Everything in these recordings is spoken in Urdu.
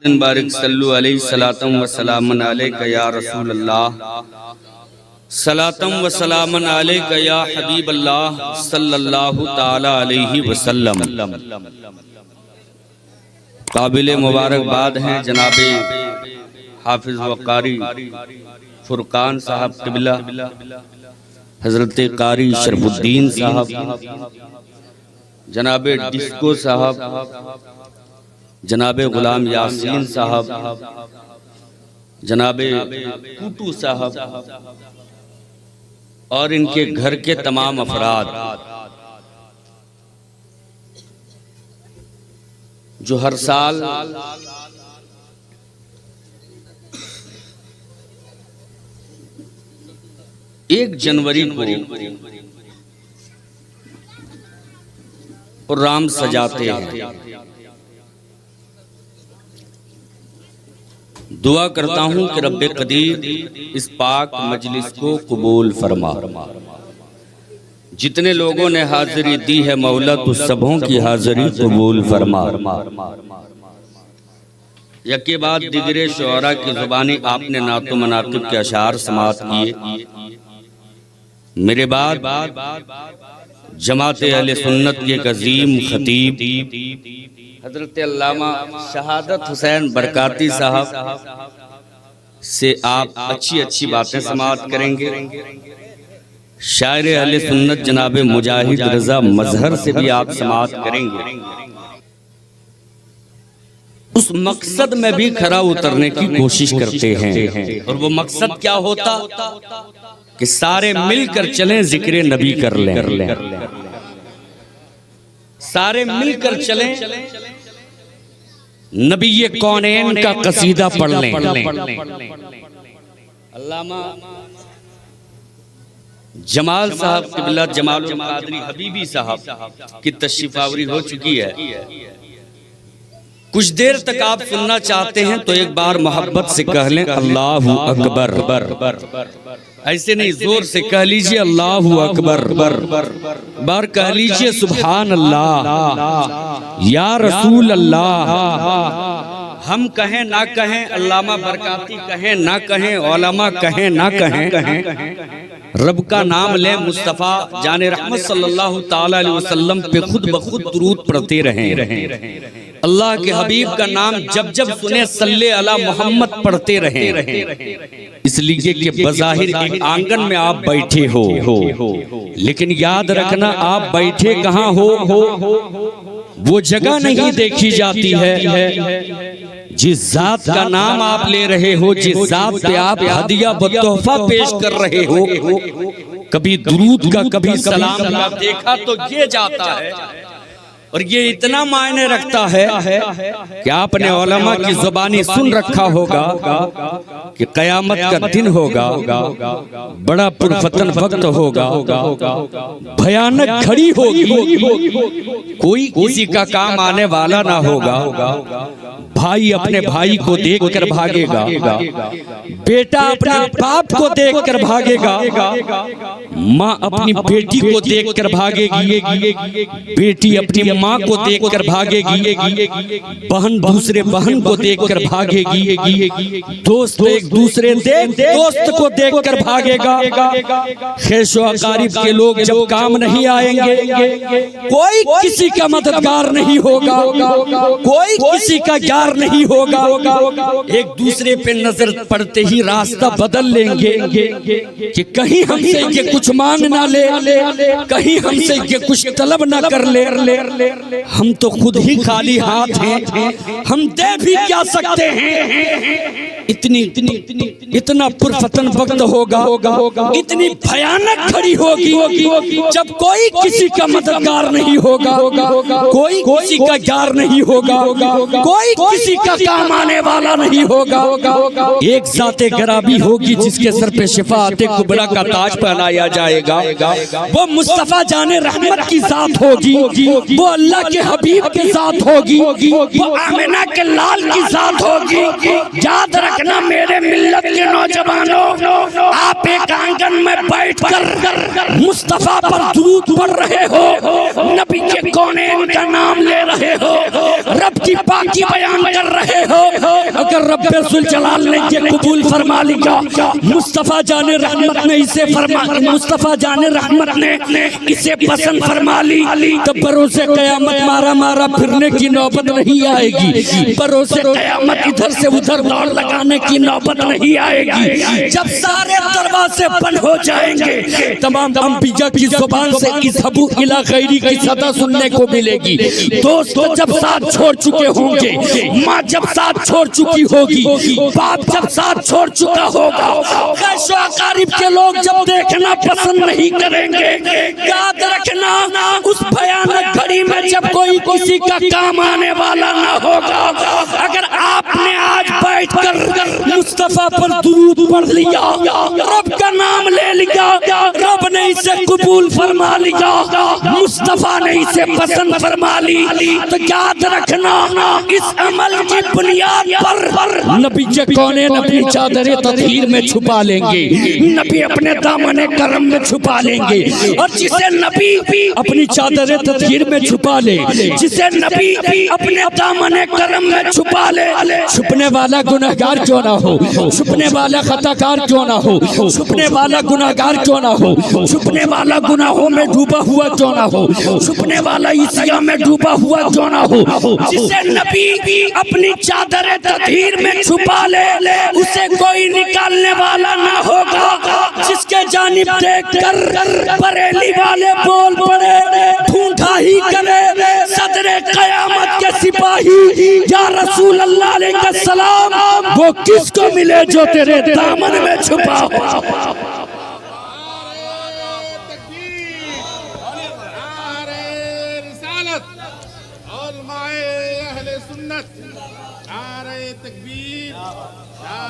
بارک صلو علیہ صلاتم و سلام علیک یا رسول اللہ صلاتم و سلام علیک یا حبیب اللہ صلی اللہ تعالی علیہ وسلم۔ قابل مبارکباد ہیں جناب حافظ و قاری فرقان صاحب قبلہ، حضرت قاری شرف الدین صاحب، جناب ڈسکو صاحب، جناب غلام یاسین صاحب، جناب کوٹو صاحب اور ان کے گھر کے تمام افراد جو ہر سال ایک جنوری کو پروگرام سجاتے ہیں۔ دعا کرتا ہوں کہ رب قدیر اس پاک مجلس کو قبول فرما۔ جتنے لوگوں نے حاضری دی ہے مولا تو سبوں کی حاضری قبول فرما۔ یکے بعد دیگر شعراء کی زبانی آپ نے نعت و مناقب کے اشعار سماعت کیے۔ میرے بعد جماعت اہل سنت کے ایک عظیم خطیب حضرت علامہ شہادت حسین برکاتی صاحب سے آپ اچھی باتیں سماعت کریں گے۔ شاعر اہل سنت جناب مجاہد رضا مظہر سے بھی آپ سماعت کریں گے۔ اس مقصد میں بھی کھرا اترنے کی کوشش کرتے ہیں، اور وہ مقصد کیا ہوتا کہ سارے مل کر چلیں ذکر نبی کر لیں، سارے مل کر چلیں نبی کونین کا قصیدہ پڑھ لیں۔ علامہ جمال صاحب قبلہ جمال القادری حبیبی صاحب کی تشریف آوری ہو چکی ہے۔ کچھ دیر تک آپ سننا چاہتے ہیں تو ایک بار محبت سے کہہ لیں اللہ اکبر، ایسے نہیں زور سے کہہ لیجئے اللہ اکبر، بار کہہ لیجئے سبحان اللہ یا رسول اللہ۔ ہم کہیں نہ کہیں، علامہ برکاتی کہیں نہ کہیں، علماء کہیں نہ کہیں، رب کا نام لیں، مصطفیٰ جان رحمت صلی اللہ تعالی علیہ وسلم پہ خود بخود درود پڑھتے رہیں۔ اللہ کے حبیب کا نام جب جب سنیں صلی علی محمد پڑھتے رہیں۔ اس لیے کہ بظاہر ایک آنگن میں آپ بیٹھے ہو، لیکن یاد رکھنا آپ بیٹھے کہاں ہو، وہ جگہ نہیں دیکھی جاتی ہے۔ جس ذات کا نام آپ لے رہے ہو، جس ذات پہ آپ ہدیہ و تحفہ پیش کر رہے ہو، کبھی درود کا کبھی سلام کا دیکھا تو یہ جاتا ہے، اور یہ اتنا معنی رکھتا ہے کہ آپ نے علماء کی زبانی سن رکھا ہوگا کہ قیامت کا دن ہوگا، بڑا پرفتن وقت ہوگا، بھیانک گھڑی ہوگی، کوئی کسی کا کام آنے والا نہ ہوگا۔ بھائی اپنے بھائی کو دیکھ کر بھاگے گا، بیٹا اپنے باپ کو دیکھ کر بھاگے گا، ماں اپنی بیٹی کو دیکھ کر بھاگے گی، بیٹی اپنی ماں کو دیکھ کر بھاگے گی، بہن دوسرے بہن کو دیکھ کر بھاگے گی، دوست ایک دوسرے دوست کو دیکھ کر بھاگے گا۔ خیش و اقارب کے لوگ جب کام نہیں آئیں گے، کوئی کسی کا مددگار نہیں ہوگا، کوئی کسی کا یار نہیں ہوگا، ایک دوسرے پہ نظر پڑتے ہی راستہ بدل لیں گے کہ کہیں ہم سے یہ کچھ مانگ نہ لے، کہیں ہم سے یہ کچھ طلب نہ کر لے، ہم تو خود ہی خالی ہاتھ ہیں، ہم دے بھی کیا سکتے ہیں۔ اتنا پرفتن وقت ہوگا، اتنی بھیانک گھڑی ہوگی جب کوئی کسی کا مددگار نہیں ہوگا، کوئی کسی کا یار نہیں ہوگا، کوئی کسی کا کام آنے والا نہیں ہوگا۔ ایک ذات گرامی ہوگی جس کے سر پہ شفاعت کبریٰ کا تاج پہنایا جائے گا، وہ مصطفیٰ جان رحمت کی ذات ہوگی، وہ اللہ کے حبیب کی ذات ہوگی، وہ آمنہ کے لال کی ذات ہوگی۔ یاد رکھنا میرے ملت کے نوجوانوں، آپ ایک آنگن میں بیٹھ کر مصطفیٰ پر درود پڑھ رہے ہو، نبی کے کونین کا نام لے رہے ہو، رب کی پاکی بیان کر رہے ہو، اگر رب ذوالجلال نے یہ قبول فرما لیا، مصطفیٰ جان رحمت نے اسے مصطفیٰ جان رحمت نے اسے پسند فرما لی، تو بروز قیامت مارا پھرنے کی نوبت نہیں آئے گی، بروز قیامت ادھر سے ادھر دوڑ لگانے کی نوبت نہیں آئے گی۔ جب سارے دروازے بند ہو جائیں گے، تمام انبیاء کی زبان سے اذهبوا الی غیری کی صدا سننے کو ملے گی۔ دوست جب ساتھ چھوڑ چکے ہوں گے، ماں جب ساتھ چھوڑ چکی ہوگی، باپ جب ساتھ چھوڑ چکا ہوگا، خیش و اقارب کے لوگ جب دیکھنا پسند نہیں کریں گے، یاد رکھنا اس بھیانک گھڑی میں جب کوئی کسی کا کام آنے والا نہ ہوگا۔ اگر آپ نے آج بیٹھ کر مصطفیٰ پر درود پڑھ لیا، رب کا نام لے لیا، رب نے اسے قبول فرما لیا، مصطفیٰ نے اسے پسند فرما لی، تو یاد رکھنا اس عمل کی بنیاد پر نبی کونین اپنی چادر تطہیر میں چھپا لیں گے، نبی اپنے دامن کرم میں چھپا لیں گے، اور جسے نبی اپنی چادر تطہیر میں چھپا لے، جسے نبی اپنے دامن کرم میں چھپا لے، چھپنے والا گناہگار کیوں نہ ہو، چھپنے والا خطاکار کیوں نہ ہو، چھپنے والا گناہگار کیوں نہ ہو، چھپنے والا گناہوں میں ڈوبا ہوا کیوں نہ ہو، چھپنے والا عصیاں میں ڈوبا ہوا کیوں نہ ہو، جسے نبی اپنی چادر تطہیر میں چھپا لے، اسے کوئی نکالنے والا نہ ہوگا۔ جس کے جانب دیکھ کر بریلی والے بول پڑے، ڈھونڈا ہی کرے صدر قیامت کے سپاہی، یا رسول اللہ علیہ السلام، وہ کس کو ملے جو تیرے دامن میں چھپا ہو۔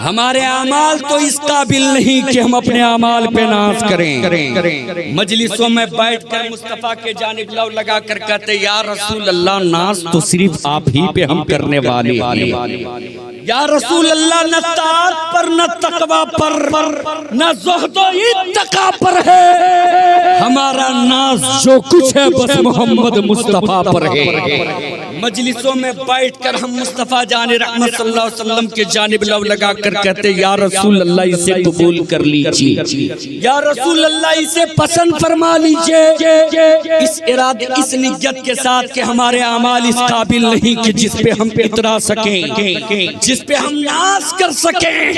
ہمارے اعمال تو اس قابل نہیں کہ ہم اپنے اعمال پہ ناز کریں، مجلسوں میں بیٹھ کر مصطفیٰ کے جانب لو لگا کر کہتے یا رسول اللہ، ناز تو صرف آپ ہی پہ ہم کرنے والے ہیں، یا رسول اللہ، نہ طاعت پر، نہ تقوی پر، نہ زہد و اتقا پر ہے، ہمارا ناز جو کچھ ہے بس محمد مصطفیٰ پر ہے۔ مجلسوں میں بیٹھ کر ہم مصطفیٰ جان رحمت صلی اللہ علیہ وسلم کے جانب لو لگا کر کہتے یا رسول اللہ اسے قبول کر لیجئے، یا رسول اللہ اسے پسند فرما لیجئے، اس ارادے اس نیت کے ساتھ کہ ہمارے اعمال اس قابل نہیں کہ جس پہ ہم اترا سکیں، جس پہ ہم ناز کر سکیں،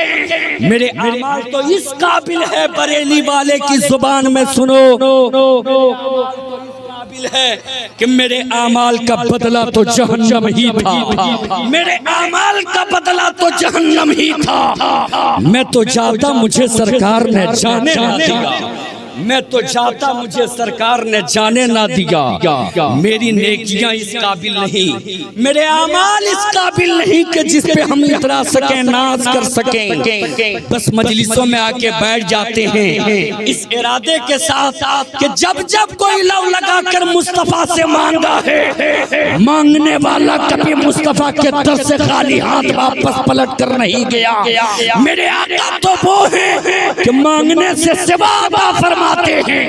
میرے اعمال تو اس قابل ہے، بریلی والے کی زبان میں سنو، ہے کہ میرے اعمال کا بدلہ تو جہنم ہی تھا، میرے اعمال کا بدلہ تو جہنم ہی تھا، میں تو جاتا مجھے سرکار نے جانے نہ دیا، میں تو جاتا مجھے سرکار نے جانے نہ دیا، میری نیکیاں اس قابل نہیں، میرے اعمال اس قابل نہیں کہ جس پہ ہم اترا سکیں، ناز کر سکیں، بس مجلسوں میں آ کے بیٹھ جاتے ہیں اس ارادے کے ساتھ کہ جب جب کوئی لو لگا کر مصطفیٰ سے مانگا ہے، مانگنے والا کبھی مصطفیٰ کے در سے خالی ہاتھ واپس پلٹ کر نہیں گیا، میرے آقا تو وہ ہیں کہ مانگنے سے سوا عطا فرماتے ہیں،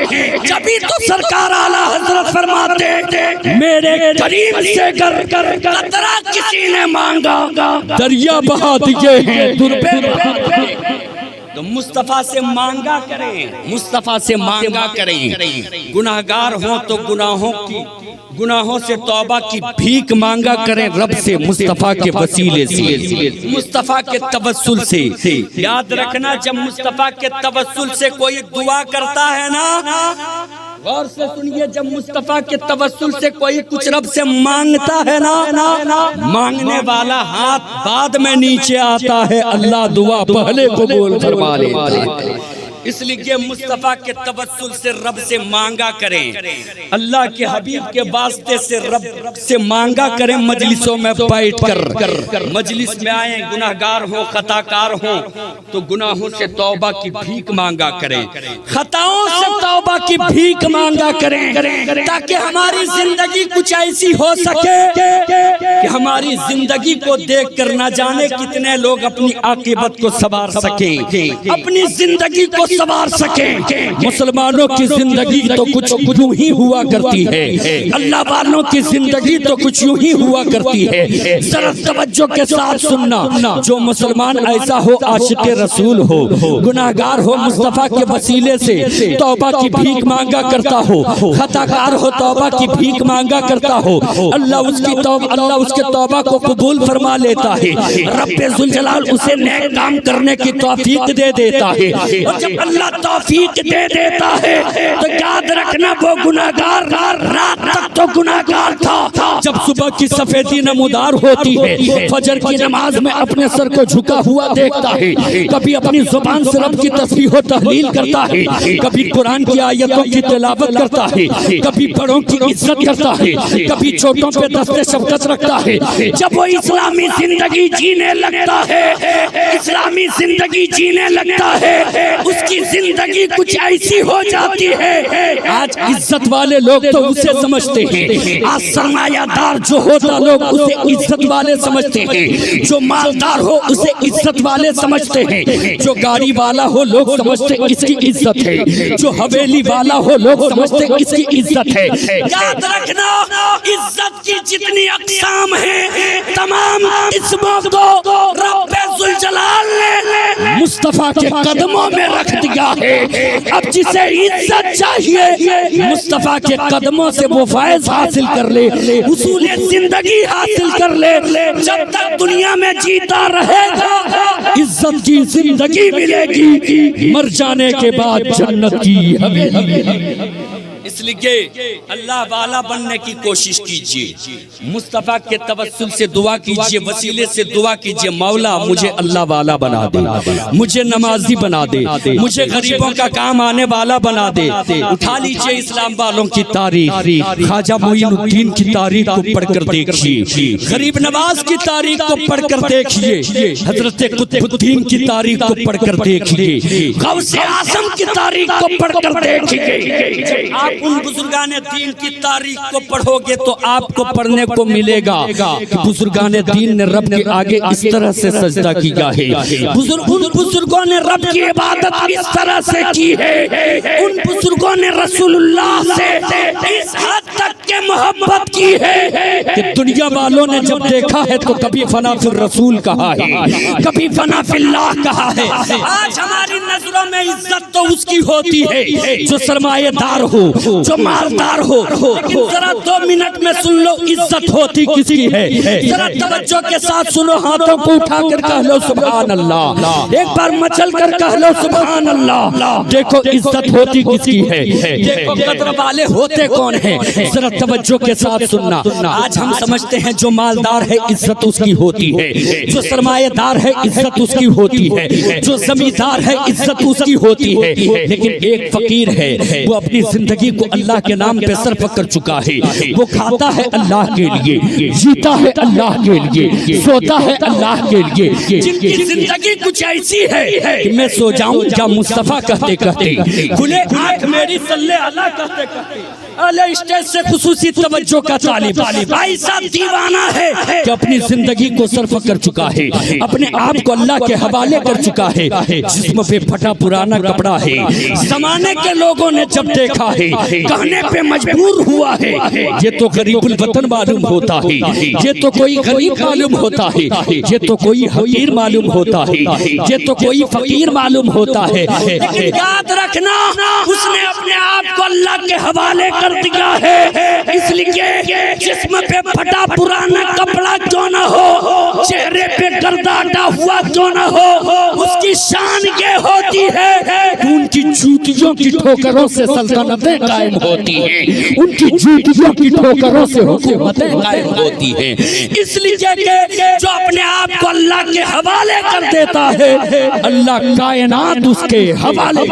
جبھی تو سرکار اعلیٰ حضرت فرماتے ہیں میرے کریم سے قطرہ کسی نے مانگا دریا بہا دیے ہیں دربے۔ تو مصطفیٰ سے مانگا کریں، مصطفیٰ سے مانگا کریں، گناہگار ہوں تو گناہوں سے توبہ کی بھیک مانگا کریں رب سے، مصطفیٰ کے وسیلے سے، مصطفیٰ کے توسل سے۔ یاد رکھنا جب مصطفیٰ کے توسل سے کوئی دعا کرتا ہے نا، غور سے سنیے، جب مصطفیٰ کے توسل سے کوئی کچھ رب سے مانگتا ہے نا، مانگنے والا ہاتھ بعد میں نیچے آتا ہے، اللہ دعا پہلے قبول فرما لیتا ہے۔ اس لیے مصطفیٰ کے توسل سے رب سے مانگا کریں، اللہ کے حبیب کے واسطے سے رب سے مانگا کریں۔ مجلسوں میں بیٹھ کر مجلس میں آئیں، گناہگار ہوں، خطاکار ہوں تو گناہوں سے توبہ کی بھیک مانگا کریں، خطاؤں سے توبہ کی بھیک مانگا کریں، تاکہ ہماری زندگی کچھ ایسی ہو سکے کہ ہماری زندگی کو دیکھ کر نہ جانے کتنے لوگ اپنی عاقبت کو سنوار سکیں، اپنی زندگی کو سنوار سکیں۔ مسلمانوں کی زندگی تو کچھ یوں ہی ہوا کرتی ہے، اللہ والوں کی زندگی تو کچھ یوں ہی ہوا کرتی ہے۔ ذرا توجہ کے ساتھ سننا، جو مسلمان ایسا ہو عاشق رسول ہو، گناہگار ہو، مصطفیٰ کے وسیلے سے توبہ کی بھیک مانگا کرتا ہو، خطاکار ہو توبہ کی بھیک مانگا کرتا ہو، اللہ اس کے توبہ کو قبول فرما لیتا ہے، رب ذوالجلال اسے نیک کام کرنے کی توفیق دے دیتا ہے۔ اور جب اللہ توفیق دے دیتا ہے تو یاد رکھنا وہ گناہگار رات تک تو گناہگار تھا، جب صبح کی سفیدی نمودار ہوتی ہے، فجر کی نماز میں اپنے سر کو جھکا ہوا دیکھتا ہے، کبھی اپنی زبان سے رب کی تسبیح و تحلیل کرتا ہے، کبھی قرآن کی آیتوں کی تلاوت کرتا ہے، کبھی بڑوں کی عزت کرتا ہے، کبھی چھوٹوں پہ دست شفقت رکھتا ہے۔ جب وہ اسلامی زندگی جینے لگتا ہے، اسلامی زندگی جینے لگتا ہے، اس کی زندگی کچھ ایسی ہو جاتی ہے۔ آج عزت والے لوگ تو اسے سمجھتے ہیں، آج سرمایہ دار جو ہوتا لوگ اسے عزت والے سمجھتے ہیں، جو مالدار ہو اسے عزت والے سمجھتے ہیں، جو گاڑی والا ہو لوگ سمجھتے اس کی عزت ہے، جو حویلی والا ہو لوگ سمجھتے اس کی عزت ہے۔ یاد رکھنا عزت کی جتنی اقسام ہیں تمام اسموں کو رب ذوالجلال نے مصطفیٰ کے قدموں میں رکھ دیا ہے۔ اب جسے عزت چاہیے مصطفیٰ کے قدموں سے وہ فیض حاصل کر لے، حصول زندگی حاصل کر لے، جب تک دنیا میں جیتا رہے گا عزت کی زندگی ملے گی، مر جانے کے بعد جنت کی حویلی۔ اس لیے اللہ والا بننے کی کوشش کیجئے، مصطفیٰ کے توسل سے دعا کیجئے، وسیلے سے دعا کیجئے، مولا مجھے اللہ والا بنا دے، مجھے نمازی بنا دے، مجھے غریبوں کا کام آنے والا بنا دے۔ اٹھا لیجئے اسلام والوں کی تاریخ، خواجہ معین الدین کی تاریخ کو پڑھ کر دیکھیے، غریب نواز کی تاریخ کو پڑھ کر دیکھیے، حضرت قطب الدین کی تاریخ کو پڑھ کر دیکھیے، غوث اعظم کی تاریخ کو پڑھ کر دیکھیے۔ آپ ان بزرگان دین کی تاریخ کو پڑھو گے تو آپ کو پڑھنے کو ملے گا کہ بزرگان دین نے رب کے آگے اس طرح سے سجدہ کیا ہے، ان بزرگوں نے رب کی عبادت اس طرح سے کی ہے، ان بزرگوں نے رسول اللہ سے اس حد تک کے محبت کی ہے کہ دنیا والوں نے جب دیکھا ہے تو کبھی فنا فی الرسول کہا ہے، کبھی فنا فی اللہ کہا ہے۔ آج ہماری نظروں میں عزت تو اس کی ہوتی ہے جو سرمایہ دار ہو، جو مالدار ہو، لیکن ذرا 2 منٹ میں سن لو عزت ہوتی کس کی ہے، ذرا توجہ کے ساتھ سنو، ہاتھوں کو اٹھا کر کہہ لو سبحان اللہ، ایک بار مچل کر کہہ لو سبحان اللہ۔ دیکھو عزت ہوتی کس کی ہے، دیکھو قدر والے ہوتے کون ہیں، ذرا توجہ کے ساتھ سننا۔ آج ہم سمجھتے ہیں جو مالدار ہے عزت اس کی ہوتی ہے، جو سرمایہ دار ہے عزت اس کی ہوتی ہے، جو زمیندار ہے عزت اس کی ہوتی ہے، لیکن ایک فقیر ہے وہ اپنی زندگی کو اللہ کے نام پہ صرف کر چکا ہے، وہ کھاتا ہے اللہ کے لیے، جیتا ہے اللہ کے لیے، سوتا ہے اللہ کے لیے، جن کی زندگی کچھ ایسی ہے کہ میں سو جاؤں کیا مصطفیٰ کہتے کہتے، کھلے آنکھ میری صلی اللہ کہتے کہتے، اعلی اسٹیج سے خصوصی توجہ کا طالب، ایسا دیوانہ ہے کہ اپنی زندگی کو صرف کر چکا ہے، اپنے آپ کو اللہ کے حوالے کر چکا ہے، جسم پہ پھٹا پرانا کپڑا ہے، زمانے کے لوگوں نے جب دیکھا ہے کہنے پہ مجبور ہوا ہے یہ تو غریب الوطن معلوم ہوتا ہے، یہ تو کوئی غریب معلوم ہوتا ہے، یہ تو کوئی حقیر معلوم ہوتا ہے، یہ تو کوئی فقیر معلوم ہوتا ہے، لیکن یاد رکھنا اس نے اپنے آپ کو اللہ کے حوالے کر کر دیا ہے، اس لیے جسم پہ پھٹا پرانا کپڑا کیوں نہ ہو، چہرے پہ گرداٹا ہوا کیوں نہ ہو، اس کی شان یہ ہوتی ہے ان کی جوتیوں کی ٹھوکروں سے سلطنتیں قائم ہوتی ہیں، ان کی جوتیوں کی ٹھوکروں سے حکومتیں قائم ہوتی ہیں۔ اس لیے کہ جو اپنے آپ کو اللہ کے حوالے کر دیتا ہے، اللہ کائنات اس کے حوالے